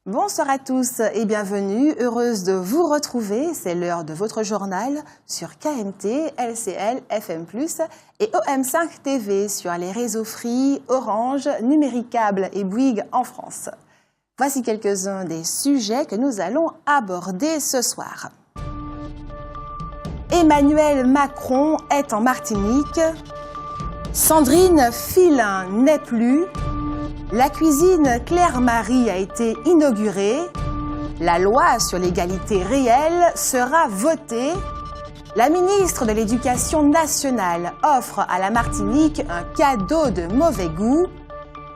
Bonsoir à tous et bienvenue. Heureuse de vous retrouver. C'est l'heure de votre journal sur KMT, LCL, FM+, et OM5 TV sur les réseaux Free, Orange, Numéricable et Bouygues en France. Voici quelques-uns des sujets que nous allons aborder ce soir. Emmanuel Macron est en Martinique. Sandrine Filin n'est plus. La cuisine Claire-Marie a été inaugurée. La loi sur l'égalité réelle sera votée. La ministre de l'Éducation nationale offre à la Martinique un cadeau de mauvais goût.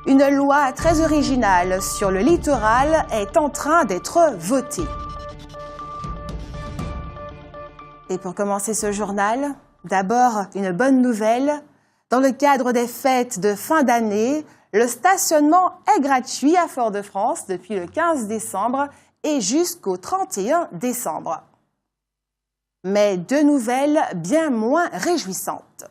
Une loi très originale sur le littoral est en train d'être votée. Et pour commencer ce journal, d'abord une bonne nouvelle. Dans le cadre des fêtes de fin d'année, le stationnement est gratuit à Fort-de-France depuis le 15 décembre et jusqu'au 31 décembre. Mais deux nouvelles bien moins réjouissantes.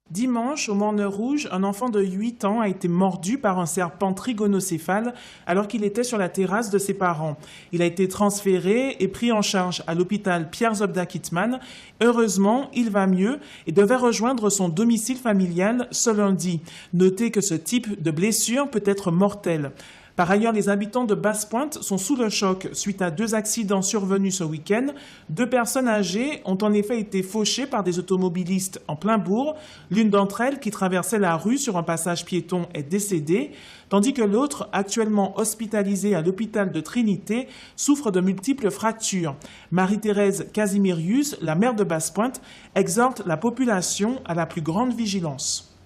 Dimanche, au Morne-Rouge, un enfant de 8 ans a été mordu par un serpent trigonocéphale alors qu'il était sur la terrasse de ses parents. Il a été transféré et pris en charge à l'hôpital Pierre-Zobda-Kittmann. Heureusement, il va mieux et devait rejoindre son domicile familial ce lundi. Notez que ce type de blessure peut être mortel. Par ailleurs, les habitants de Basse-Pointe sont sous le choc suite à deux accidents survenus ce week-end. Deux personnes âgées ont en effet été fauchées par des automobilistes en plein bourg. L'une d'entre elles, qui traversait la rue sur un passage piéton, est décédée, tandis que l'autre, actuellement hospitalisée à l'hôpital de Trinité, souffre de multiples fractures. Marie-Thérèse Casimirius, la maire de Basse-Pointe, exhorte la population à la plus grande vigilance.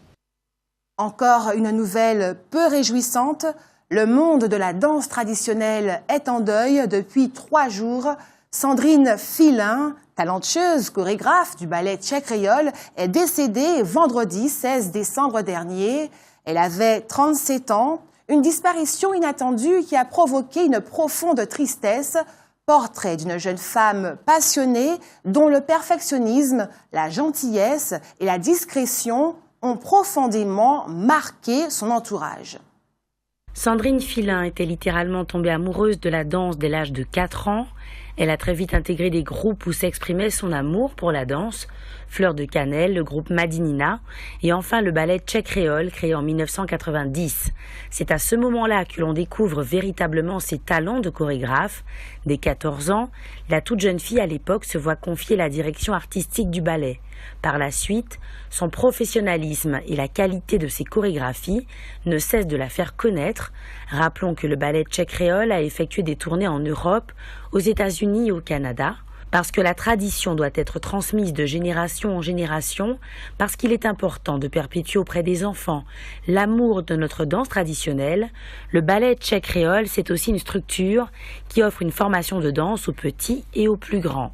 Encore une nouvelle peu réjouissante. Le monde de la danse traditionnelle est en deuil depuis 3 jours. Sandrine Filin, talentueuse chorégraphe du ballet Tchèque Créole, est décédée vendredi 16 décembre dernier. Elle avait 37 ans, une disparition inattendue qui a provoqué une profonde tristesse. Portrait d'une jeune femme passionnée dont le perfectionnisme, la gentillesse et la discrétion ont profondément marqué son entourage. Sandrine Filin était littéralement tombée amoureuse de la danse dès l'âge de 4 ans. Elle a très vite intégré des groupes où s'exprimait son amour pour la danse. Fleur de Cannelle, le groupe Madinina et enfin le ballet Tchèque Créole créé en 1990. C'est à ce moment-là que l'on découvre véritablement ses talents de chorégraphe. Dès 14 ans, la toute jeune fille à l'époque se voit confier la direction artistique du ballet. Par la suite, son professionnalisme et la qualité de ses chorégraphies ne cessent de la faire connaître. Rappelons que le ballet Tchèque Créole a effectué des tournées en Europe, aux États-Unis et au Canada. Parce que la tradition doit être transmise de génération en génération, parce qu'il est important de perpétuer auprès des enfants l'amour de notre danse traditionnelle, le ballet Tchèque Créole, c'est aussi une structure qui offre une formation de danse aux petits et aux plus grands.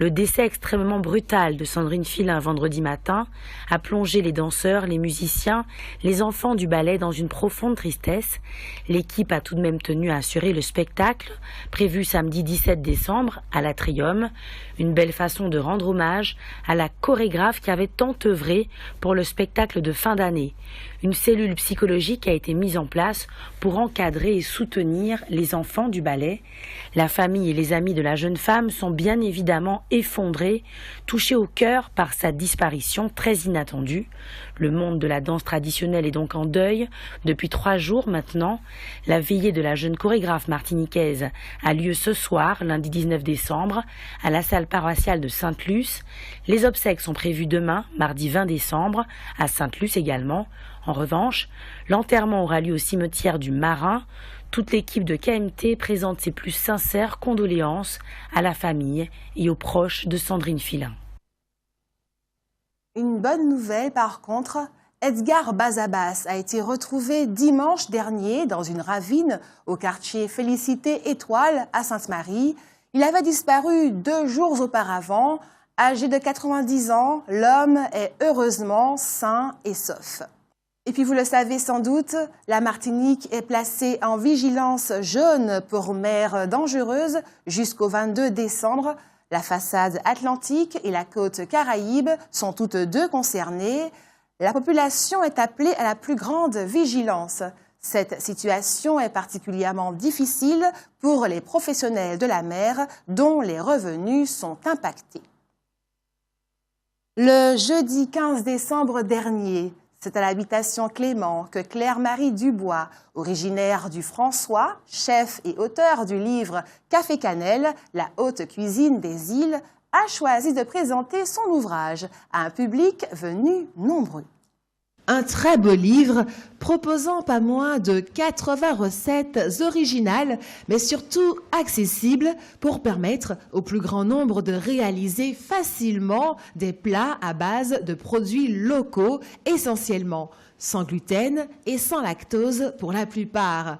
Le décès extrêmement brutal de Sandrine Filin vendredi matin a plongé les danseurs, les musiciens, les enfants du ballet dans une profonde tristesse. L'équipe a tout de même tenu à assurer le spectacle, prévu samedi 17 décembre à l'Atrium. Une belle façon de rendre hommage à la chorégraphe qui avait tant œuvré pour le spectacle de fin d'année. Une cellule psychologique a été mise en place pour encadrer et soutenir les enfants du ballet. La famille et les amis de la jeune femme sont bien évidemment effondrés, touchés au cœur par sa disparition très inattendue. Le monde de la danse traditionnelle est donc en deuil depuis 3 jours maintenant. La veillée de la jeune chorégraphe martiniquaise a lieu ce soir, lundi 19 décembre, à la salle paroissiale de Sainte-Luce. Les obsèques sont prévues demain, mardi 20 décembre, à Sainte-Luce également. En revanche, l'enterrement aura lieu au cimetière du Marin. Toute l'équipe de KMT présente ses plus sincères condoléances à la famille et aux proches de Sandrine Filin. Une bonne nouvelle par contre, Edgar Bazabas a été retrouvé dimanche dernier dans une ravine au quartier Félicité Étoile à Sainte-Marie. Il avait disparu 2 jours auparavant. Âgé de 90 ans, l'homme est heureusement sain et sauf. Et puis vous le savez sans doute, la Martinique est placée en vigilance jaune pour mer dangereuse jusqu'au 22 décembre. La façade atlantique et la côte Caraïbe sont toutes deux concernées. La population est appelée à la plus grande vigilance. Cette situation est particulièrement difficile pour les professionnels de la mer dont les revenus sont impactés. Le jeudi 15 décembre dernier, c'est à l'habitation Clément que Claire-Marie Dubois, originaire du François, chef et auteur du livre Café Cannelle, la haute cuisine des îles, a choisi de présenter son ouvrage à un public venu nombreux. Un très beau livre proposant pas moins de 80 recettes originales, mais surtout accessibles pour permettre au plus grand nombre de réaliser facilement des plats à base de produits locaux, essentiellement sans gluten et sans lactose pour la plupart.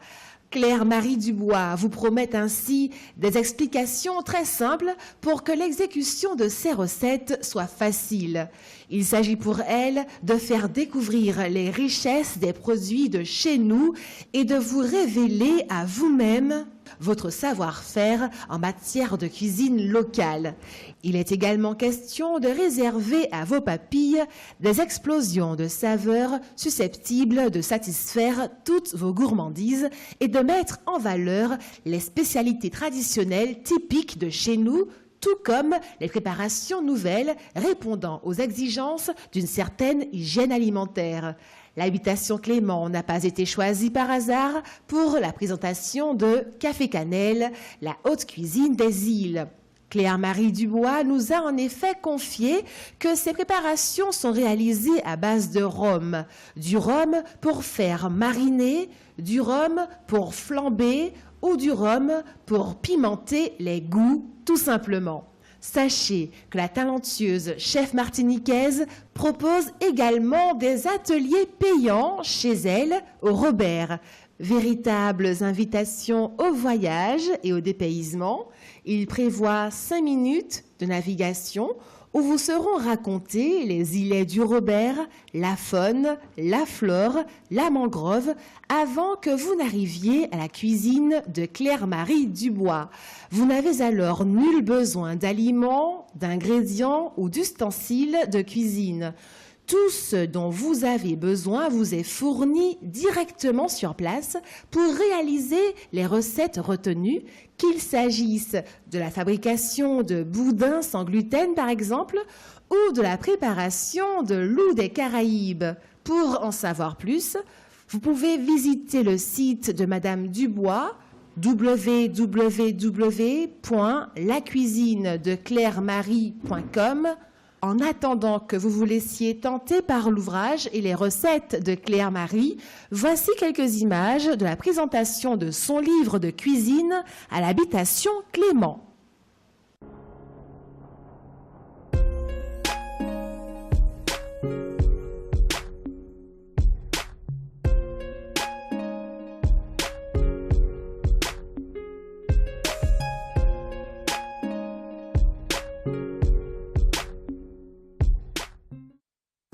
Claire-Marie Dubois vous promet ainsi des explications très simples pour que l'exécution de ces recettes soit facile. Il s'agit pour elle de faire découvrir les richesses des produits de chez nous et de vous révéler à vous-même votre savoir-faire en matière de cuisine locale. Il est également question de réserver à vos papilles des explosions de saveurs susceptibles de satisfaire toutes vos gourmandises et de mettre en valeur les spécialités traditionnelles typiques de chez nous, tout comme les préparations nouvelles répondant aux exigences d'une certaine hygiène alimentaire. L'habitation Clément n'a pas été choisie par hasard pour la présentation de Café Cannelle, la haute cuisine des îles. Claire-Marie Dubois nous a en effet confié que ces préparations sont réalisées à base de rhum. Du rhum pour faire mariner, du rhum pour flamber ou du rhum pour pimenter les goûts, tout simplement. Sachez que la talentueuse chef martiniquaise propose également des ateliers payants chez elle au Robert. Véritables invitations au voyage et au dépaysement. Il prévoit 5 minutes de navigation où vous seront racontés les îlets du Robert, la faune, la flore, la mangrove, avant que vous n'arriviez à la cuisine de Claire-Marie Dubois. Vous n'avez alors nul besoin d'aliments, d'ingrédients ou d'ustensiles de cuisine. Tout ce dont vous avez besoin vous est fourni directement sur place pour réaliser les recettes retenues, qu'il s'agisse de la fabrication de boudins sans gluten par exemple, ou de la préparation de loup des Caraïbes. Pour en savoir plus, vous pouvez visiter le site de Madame Dubois, www.lacuisinedeclairemarie.com. En attendant que vous vous laissiez tenter par l'ouvrage et les recettes de Claire-Marie, voici quelques images de la présentation de son livre de cuisine à l'habitation Clément.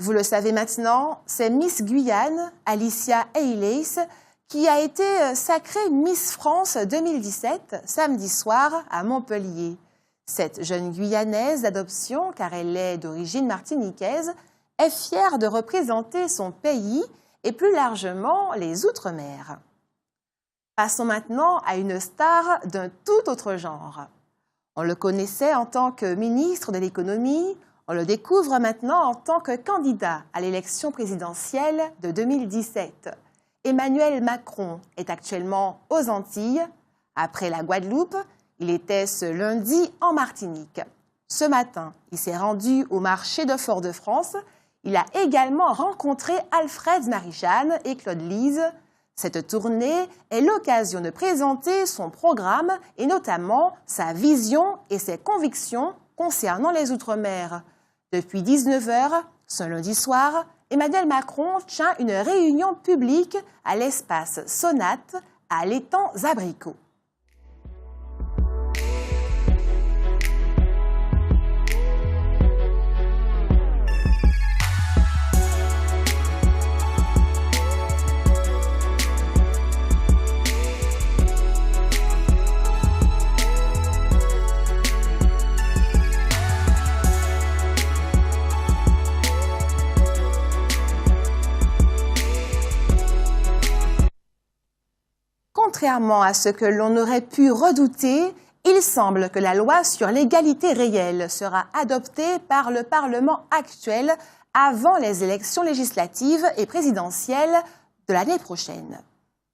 Vous le savez maintenant, c'est Miss Guyane, Alicia Eileys, qui a été sacrée Miss France 2017, samedi soir, à Montpellier. Cette jeune Guyanaise d'adoption, car elle est d'origine martiniquaise, est fière de représenter son pays et plus largement les Outre-mer. Passons maintenant à une star d'un tout autre genre. On le connaissait en tant que ministre de l'économie. On le découvre maintenant en tant que candidat à l'élection présidentielle de 2017. Emmanuel Macron est actuellement aux Antilles. Après la Guadeloupe, il était ce lundi en Martinique. Ce matin, il s'est rendu au marché de Fort-de-France. Il a également rencontré Alfred Marichal et Claude Lise. Cette tournée est l'occasion de présenter son programme et notamment sa vision et ses convictions concernant les Outre-mer. Depuis 19h, ce lundi soir, Emmanuel Macron tient une réunion publique à l'espace Sonate à l'étang Zabricot. contrairement à ce que l'on aurait pu redouter, il semble que la loi sur l'égalité réelle sera adoptée par le Parlement actuel avant les élections législatives et présidentielles de l'année prochaine.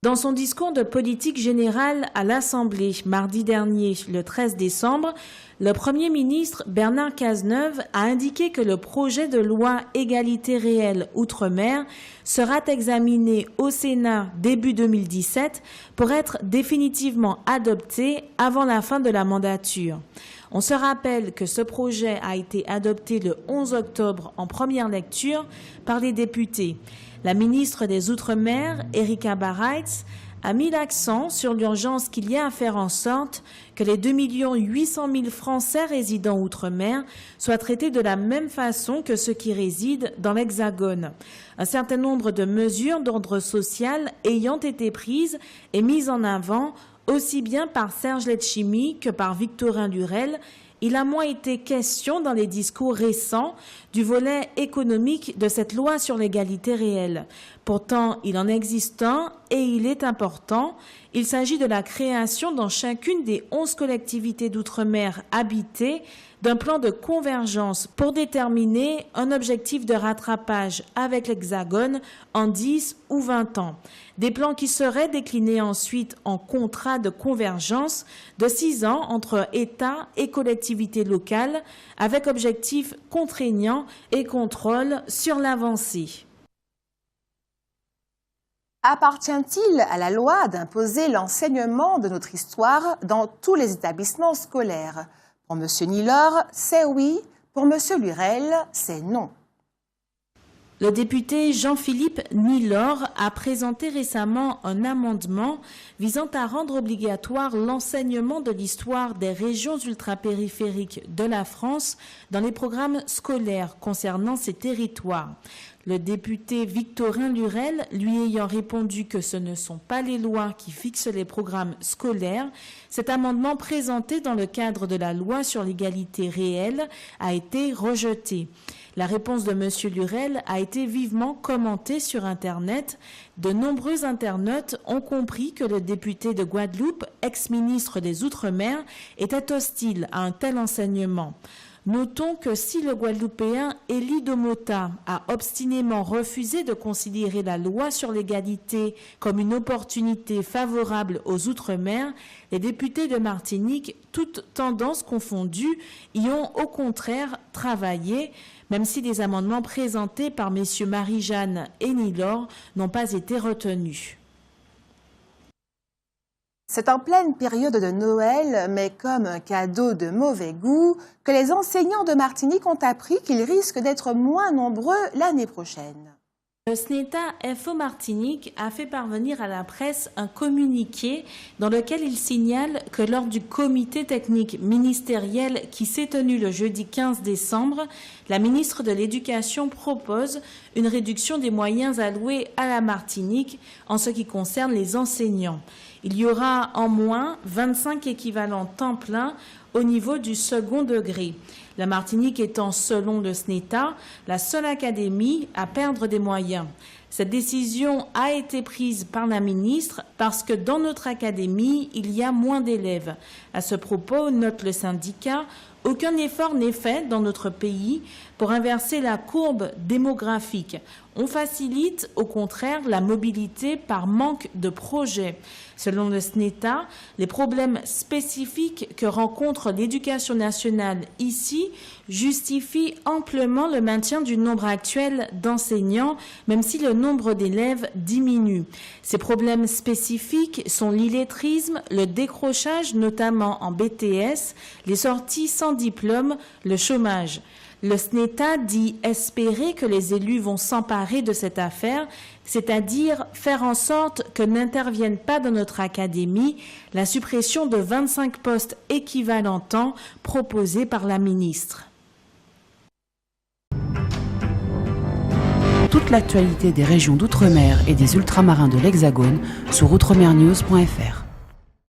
Dans son discours de politique générale à l'Assemblée mardi dernier, le 13 décembre, le Premier ministre Bernard Cazeneuve a indiqué que le projet de loi égalité réelle Outre-mer sera examiné au Sénat début 2017 pour être définitivement adopté avant la fin de la mandature. On se rappelle que ce projet a été adopté le 11 octobre en première lecture par les députés. La ministre des Outre-mer, Erika Bareitz, a mis l'accent sur l'urgence qu'il y a à faire en sorte que les 2 800 000 Français résidant outre-mer soient traités de la même façon que ceux qui résident dans l'Hexagone. Un certain nombre de mesures d'ordre social ayant été prises et mises en avant aussi bien par Serge Letchimy que par Victorin Lurel, il a moins été question dans les discours récents du volet économique de cette loi sur l'égalité réelle. Pourtant, il en existe un et il est important. Il s'agit de la création dans chacune des 11 collectivités d'outre-mer habitées d'un plan de convergence pour déterminer un objectif de rattrapage avec l'Hexagone en 10 ou 20 ans. Des plans qui seraient déclinés ensuite en contrats de convergence de 6 ans entre État et collectivités locales avec objectif contraignant et contrôle sur l'avancée. Appartient-il à la loi d'imposer l'enseignement de notre histoire dans tous les établissements scolaires? Pour M. Nilor, c'est oui. Pour M. Lurel, c'est non. Le député Jean-Philippe Nilor a présenté récemment un amendement visant à rendre obligatoire l'enseignement de l'histoire des régions ultrapériphériques de la France dans les programmes scolaires concernant ces territoires. Le député Victorin Lurel, lui ayant répondu que ce ne sont pas les lois qui fixent les programmes scolaires, cet amendement présenté dans le cadre de la loi sur l'égalité réelle a été rejeté. La réponse de M. Lurel a été vivement commentée sur Internet. De nombreux internautes ont compris que le député de Guadeloupe, ex-ministre des Outre-mer, était hostile à un tel enseignement. Notons que si le Guadeloupéen Élie Domota a obstinément refusé de considérer la loi sur l'égalité comme une opportunité favorable aux Outre-mer, les députés de Martinique, toutes tendances confondues, y ont au contraire travaillé, même si les amendements présentés par messieurs Marie-Jeanne et Nilor n'ont pas été retenus. C'est en pleine période de Noël, mais comme un cadeau de mauvais goût, que les enseignants de Martinique ont appris qu'ils risquent d'être moins nombreux l'année prochaine. Le SNETA Info Martinique a fait parvenir à la presse un communiqué dans lequel il signale que lors du comité technique ministériel qui s'est tenu le jeudi 15 décembre, la ministre de l'Éducation propose une réduction des moyens alloués à la Martinique en ce qui concerne les enseignants. Il y aura en moins 25 équivalents temps plein au niveau du second degré. La Martinique étant, selon le SNETA, la seule académie à perdre des moyens. Cette décision a été prise par la ministre parce que dans notre académie, il y a moins d'élèves. À ce propos, note le syndicat, aucun effort n'est fait dans notre pays pour inverser la courbe démographique. On facilite au contraire la mobilité par manque de projets. Selon le SNETA, les problèmes spécifiques que rencontre l'éducation nationale ici justifient amplement le maintien du nombre actuel d'enseignants, même si le nombre d'élèves diminue. Ces problèmes spécifiques sont l'illettrisme, le décrochage, notamment en BTS, les sorties sans diplôme, le chômage. Le SNETA dit espérer que les élus vont s'emparer de cette affaire, c'est-à-dire faire en sorte que n'intervienne pas dans notre académie la suppression de 25 postes équivalents temps proposés par la ministre. Toute l'actualité des régions d'outre-mer et des ultramarins de l'Hexagone sur outremernews.fr.